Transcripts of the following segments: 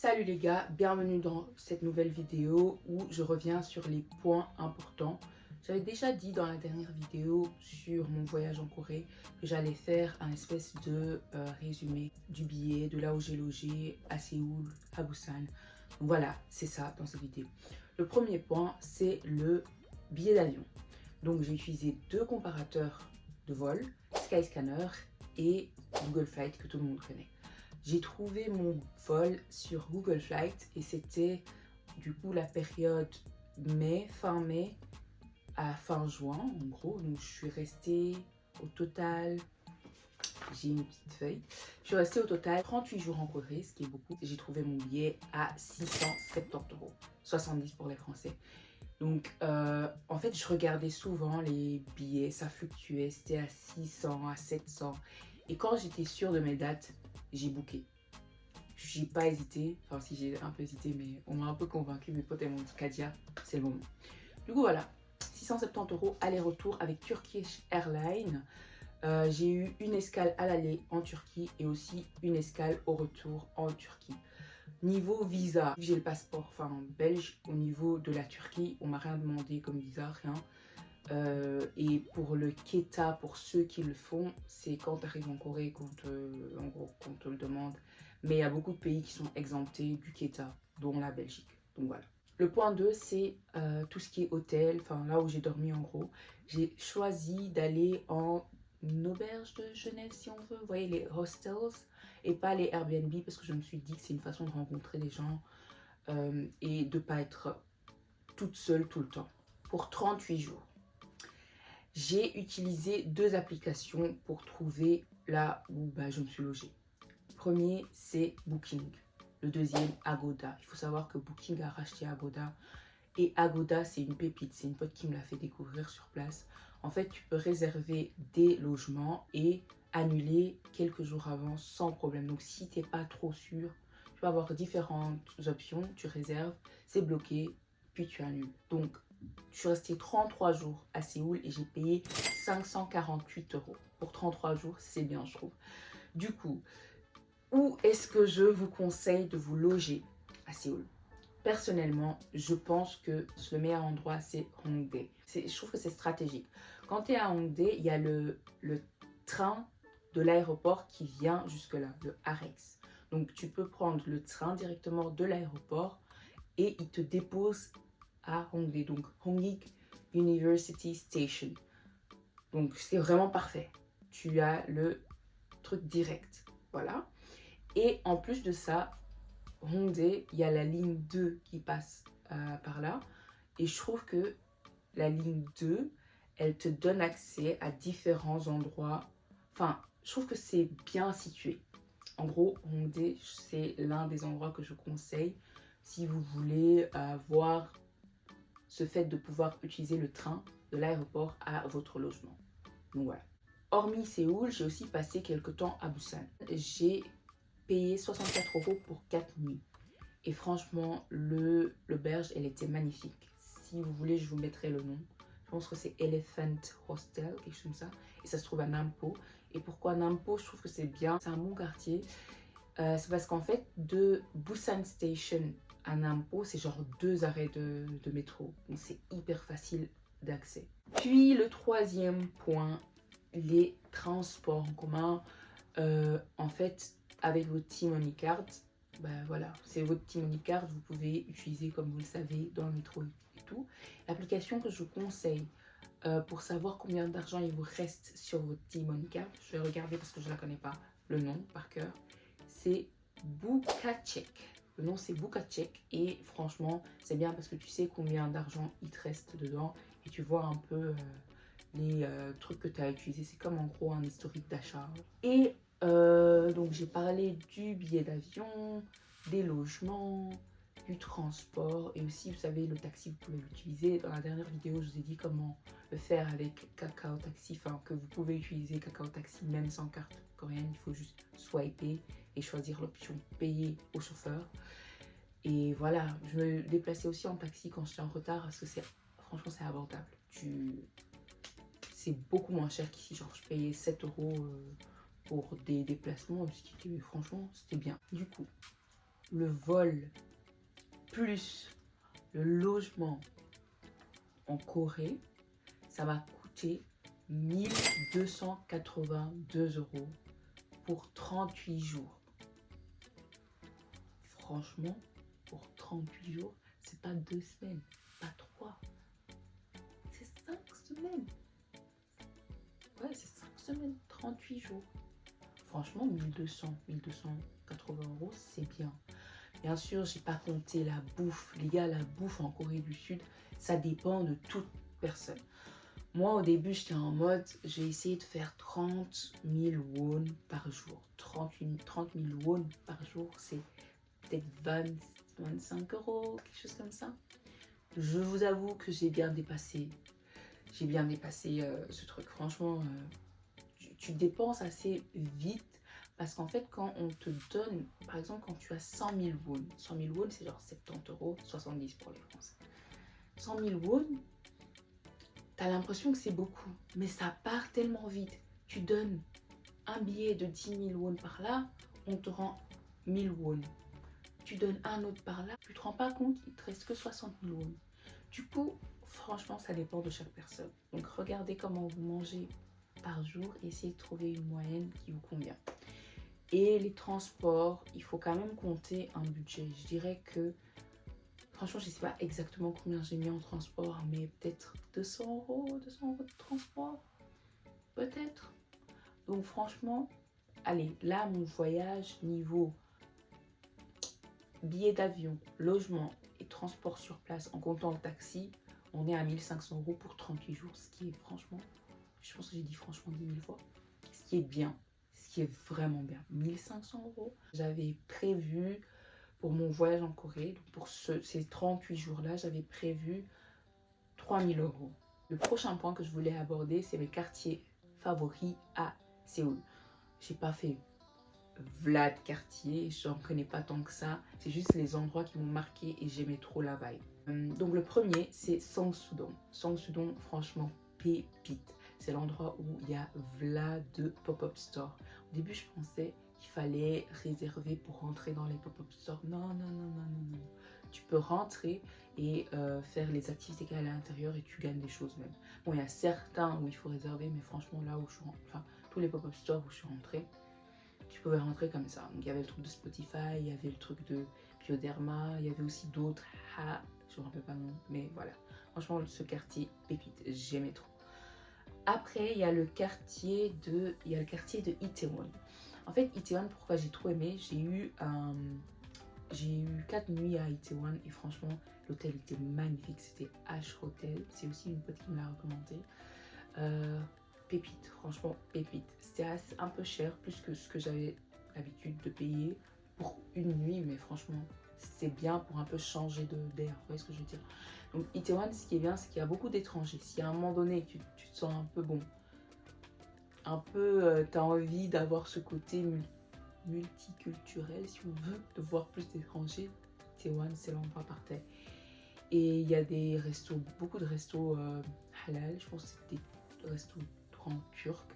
Salut les gars, bienvenue dans cette nouvelle vidéo où je reviens sur les points importants. J'avais déjà dit dans la dernière vidéo sur mon voyage en Corée que j'allais faire un espèce de résumé du billet, de là où j'ai logé, à Séoul, à Busan. Donc voilà, c'est ça dans cette vidéo. Le premier point, c'est le billet d'avion. Donc j'ai utilisé deux comparateurs de vol, Skyscanner et Google Flight que tout le monde connaît. J'ai trouvé mon vol sur Google Flight et c'était du coup la période fin mai à fin juin en gros. Donc je suis restée au total, j'ai une petite feuille, je suis restée au total 38 jours en Corée, ce qui est beaucoup. J'ai trouvé mon billet à 670 €, 70 pour les Français. Donc en fait je regardais souvent les billets, ça fluctuait, c'était à 600, à 700. Et quand j'étais sûre de mes dates, j'ai booké. J'ai pas hésité, enfin si j'ai un peu hésité, mais on m'a un peu convaincu, mes potes m'ont dit Kadia, c'est le moment. Du coup voilà, 670 € aller-retour avec Turkish Airlines. J'ai eu une escale à l'aller en Turquie et aussi une escale au retour en Turquie. Niveau visa, j'ai le passeport belge. Au niveau de la Turquie, on m'a rien demandé comme visa, rien. Et pour le KETA, pour ceux qui le font, c'est quand tu arrives en Corée qu'on te le demande. Mais il y a beaucoup de pays qui sont exemptés du KETA, dont la Belgique. Donc voilà. Le point 2, c'est tout ce qui est hôtel, enfin là où j'ai dormi en gros. J'ai choisi d'aller en auberge de jeunesse si on veut, vous voyez les hostels, et pas les Airbnb parce que je me suis dit que c'est une façon de rencontrer des gens et de ne pas être toute seule tout le temps. Pour 38 jours. J'ai utilisé deux applications pour trouver là où je me suis logée. Le premier, c'est Booking. Le deuxième, Agoda. Il faut savoir que Booking a racheté Agoda. Et Agoda, c'est une pépite. C'est une pote qui me l'a fait découvrir sur place. En fait, tu peux réserver des logements et annuler quelques jours avant sans problème. Donc, si tu n'es pas trop sûr, tu peux avoir différentes options. Tu réserves, c'est bloqué, puis tu annules. Donc, je suis restée 33 jours à Séoul et j'ai payé 548 €. Pour 33 jours, c'est bien, je trouve. Du coup, où est-ce que je vous conseille de vous loger à Séoul? Personnellement, je pense que le meilleur endroit, c'est Hongdae. Je trouve que c'est stratégique. Quand tu es à Hongdae, il y a le train de l'aéroport qui vient jusque-là, le Harex. Donc, tu peux prendre le train directement de l'aéroport et il te dépose à Hongdae, donc Hongik University Station. Donc c'est vraiment parfait. Tu as le truc direct, voilà. Et en plus de ça, Hongdae, il y a la ligne 2 qui passe par là. Et je trouve que la ligne 2, elle te donne accès à différents endroits. Enfin, je trouve que c'est bien situé. En gros, Hongdae, c'est l'un des endroits que je conseille si vous voulez voir ce fait de pouvoir utiliser le train de l'aéroport à votre logement. Donc voilà. Hormis Séoul, j'ai aussi passé quelques temps à Busan. J'ai payé 64 € pour 4 nuits. Et franchement, l'auberge, elle était magnifique. Si vous voulez, je vous mettrai le nom. Je pense que c'est Elephant Hostel, quelque chose comme ça. Et ça se trouve à Nampo. Et pourquoi Nampo? Je trouve que c'est bien. C'est un bon quartier. C'est parce qu'en fait, de Busan Station à Nampo, c'est genre 2 arrêts de métro. Donc c'est hyper facile d'accès. Puis le troisième point, les transports en commun. En fait, avec votre T-Money Card, voilà, c'est votre T-Money Card, vous pouvez utiliser comme vous le savez dans le métro et tout. L'application que je vous conseille pour savoir combien d'argent il vous reste sur votre T-Money Card, je vais regarder parce que je ne la connais pas, le nom par cœur, c'est Bukacek. Le nom c'est Bukacek et franchement c'est bien parce que tu sais combien d'argent il te reste dedans et tu vois un peu les trucs que tu as utilisés. C'est comme en gros un historique d'achat. Et donc j'ai parlé du billet d'avion, des logements, du transport et aussi vous savez le taxi vous pouvez l'utiliser. Dans la dernière vidéo je vous ai dit comment le faire avec Kakao Taxi, enfin que vous pouvez utiliser Kakao Taxi même sans carte coréenne, il faut juste swiper et choisir l'option payer au chauffeur. Et voilà, je me déplaçais aussi en taxi quand j'étais en retard parce que franchement c'est abordable. C'est beaucoup moins cher qu'ici, genre je payais 7 € pour des déplacements, franchement c'était bien. Du coup, le vol plus le logement en Corée, ça va coûter 1282 € pour 38 jours. Franchement, pour 38 jours, c'est pas 2 semaines, pas 3. C'est 5 semaines. Ouais, c'est 5 semaines, 38 jours. Franchement, 1280 €, c'est bien. Bien sûr, j'ai pas compté la bouffe. Les gars, la bouffe en Corée du Sud, ça dépend de toute personne. Moi, au début, j'étais en mode, j'ai essayé de faire 30 000 won par jour. 30 000 won par jour, c'est peut-être 25 €, quelque chose comme ça. Je vous avoue que j'ai bien dépassé. J'ai bien dépassé ce truc. Franchement, tu dépenses assez vite. Parce qu'en fait, quand on te donne, par exemple, quand tu as 100 000 won, 100 000 won, c'est genre 70 €, 70 pour les Français. 100 000 won, t'as l'impression que c'est beaucoup, mais ça part tellement vite. Tu donnes un billet de 10 000 won par là, on te rend 1000 won. Tu donnes un autre par là, tu te rends pas compte, il te reste que 60 000 won. Du coup, franchement, ça dépend de chaque personne. Donc, regardez comment vous mangez par jour et essayez de trouver une moyenne qui vous convient. Et les transports, il faut quand même compter un budget. Je dirais que, franchement, je ne sais pas exactement combien j'ai mis en transport, mais peut-être 200 €, 200 € de transport, peut-être. Donc franchement, allez, là, mon voyage niveau billet d'avion, logement et transport sur place, en comptant le taxi, on est à 1500 € pour 38 jours, ce qui est franchement, je pense que j'ai dit franchement 10 000 fois, ce qui est bien. Ce qui est vraiment bien, 1500 €. J'avais prévu pour mon voyage en Corée, donc pour ces 38 jours-là, j'avais prévu 3000 €. Le prochain point que je voulais aborder, c'est mes quartiers favoris à Séoul. J'ai pas fait Vlad quartier, j'en connais pas tant que ça. C'est juste les endroits qui m'ont marqué et j'aimais trop la vibe. Donc le premier, c'est Seongsu-dong. Seongsu-dong, franchement, pépite. C'est l'endroit où il y a Vlad de pop-up store. Au début, je pensais qu'il fallait réserver pour rentrer dans les pop-up stores. Non, non, non, non, non, non. Tu peux rentrer et faire les activités qu'il y a à l'intérieur et tu gagnes des choses même. Bon, il y a certains où il faut réserver, mais franchement, là où je suis rentrée, enfin, tous les pop-up stores où je suis rentrée, tu pouvais rentrer comme ça. Donc, il y avait le truc de Spotify, il y avait le truc de Bioderma, il y avait aussi d'autres. Je me rappelle pas le nom, mais voilà. Franchement, ce quartier, pépite, j'aimais trop. Après, il y a le quartier de Itaewon. En fait, Itaewon, pourquoi j'ai trop aimé, j'ai eu 4 nuits à Itaewon et franchement, l'hôtel était magnifique. C'était H Hotel. C'est aussi une pote qui me l'a recommandé. Pépite, franchement, pépite. C'était un peu cher, plus que ce que j'avais l'habitude de payer pour une nuit, mais franchement, c'est bien pour un peu changer d'air. Vous voyez ce que je veux dire? Donc, Itaewon, ce qui est bien, c'est qu'il y a beaucoup d'étrangers. Si à un moment donné, tu te sens un peu bon, un peu, tu as envie d'avoir ce côté multiculturel, si on veut, de voir plus d'étrangers, Itaewon, c'est l'endroit parfait. Et il y a des restos, beaucoup de restos halal, je pense que c'est des restaurants turcs.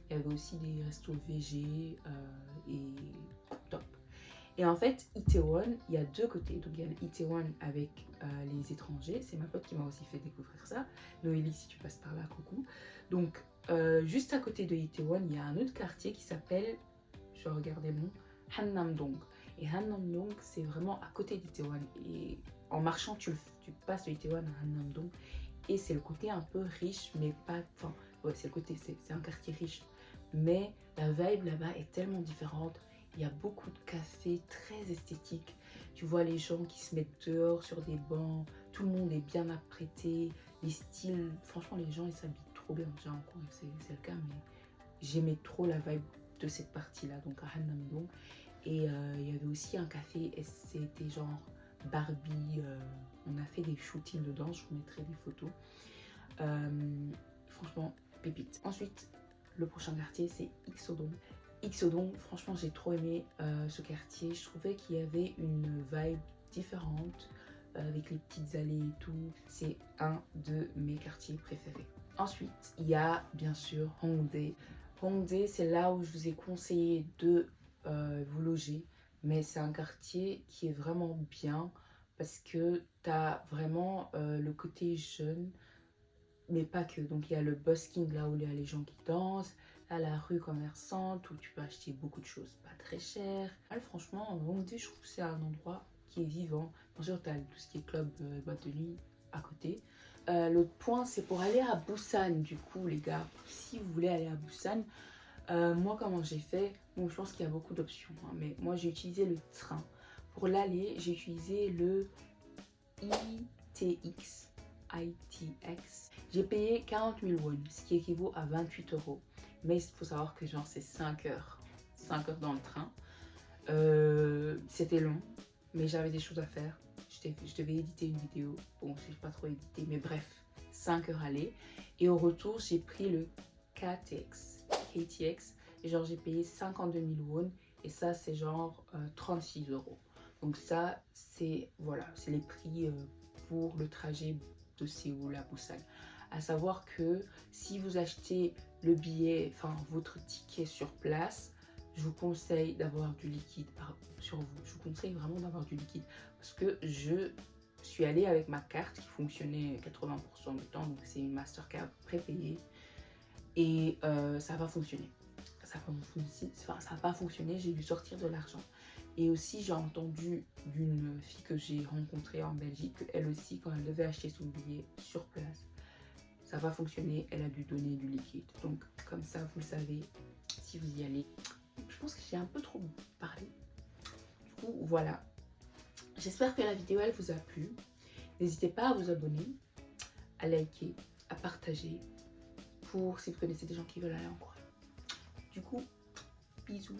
Il y avait aussi des restos végé et top. Et en fait, Itaewon, il y a deux côtés. Donc il y a Itaewon avec les étrangers. C'est ma pote qui m'a aussi fait découvrir ça. Noélie, si tu passes par là, coucou. Donc juste à côté de Itaewon, il y a un autre quartier qui s'appelle, je vais regarder le nom, Hannam-dong. Et Hannam-dong, c'est vraiment à côté d'Itaewon. Et en marchant, tu passes de Itaewon à Hannam-dong. Et c'est le côté un peu riche, mais pas... Enfin, ouais, c'est le côté, c'est un quartier riche. Mais la vibe là-bas est tellement différente. Il y a beaucoup de cafés très esthétiques. Tu vois les gens qui se mettent dehors sur des bancs. Tout le monde est bien apprêté. Les styles, franchement, les gens, ils s'habillent trop bien. Déjà en Corée, c'est le cas, mais j'aimais trop la vibe de cette partie-là, donc à Hannam-dong. Et il y avait aussi un café, et c'était genre Barbie. On a fait des shootings dedans, je vous mettrai des photos. Franchement, pépite. Ensuite, le prochain quartier, c'est Ixodong. Ixodong, franchement, j'ai trop aimé ce quartier. Je trouvais qu'il y avait une vibe différente avec les petites allées et tout. C'est un de mes quartiers préférés. Ensuite, il y a bien sûr Hongdae. Hongdae, c'est là où je vous ai conseillé de vous loger mais c'est un quartier qui est vraiment bien parce que tu as vraiment le côté jeune, mais pas que. Donc il y a le busking là où il y a les gens qui dansent, là la rue commerçante où tu peux acheter beaucoup de choses pas très chères. Franchement, en Hongrie, je trouve que c'est un endroit qui est vivant. Bien sûr, tu as tout ce qui est club, boîte de nuit à côté. L'autre point, c'est pour aller à Busan, du coup, les gars. Si vous voulez aller à Busan, moi, comment j'ai fait? Bon, je pense qu'il y a beaucoup d'options, hein, mais moi, j'ai utilisé le train. Pour l'aller, j'ai utilisé le ITX. ITX. J'ai payé 40 000 won, ce qui équivaut à 28 euros. Mais il faut savoir que genre c'est 5 heures. 5 heures dans le train. C'était long, mais j'avais des choses à faire. Je devais éditer une vidéo. Bon, je n'ai pas trop édité, mais bref, 5 heures aller. Et au retour, j'ai pris le KTX. Et genre, j'ai payé 52 000 won. Et ça, c'est genre 36 euros. Donc ça, c'est voilà, c'est les prix pour le trajet de Séoul à Busan. À savoir que si vous achetez le billet, enfin votre ticket sur place, je vous conseille d'avoir du liquide sur vous. Je vous conseille vraiment d'avoir du liquide parce que je suis allée avec ma carte qui fonctionnait 80% du temps, donc c'est une Mastercard prépayée et ça n'a pas fonctionné. Ça n'a pas fonctionné, j'ai dû sortir de l'argent. Et aussi, j'ai entendu d'une fille que j'ai rencontrée en Belgique, qu'elle aussi, quand elle devait acheter son billet sur place, ça n'a pas fonctionné, elle a dû donner du liquide. Donc, comme ça, vous le savez, si vous y allez. Je pense que j'ai un peu trop parlé. Du coup, voilà. J'espère que la vidéo, elle vous a plu. N'hésitez pas à vous abonner, à liker, à partager, pour si vous connaissez des gens qui veulent aller en Corée. Du coup, bisous.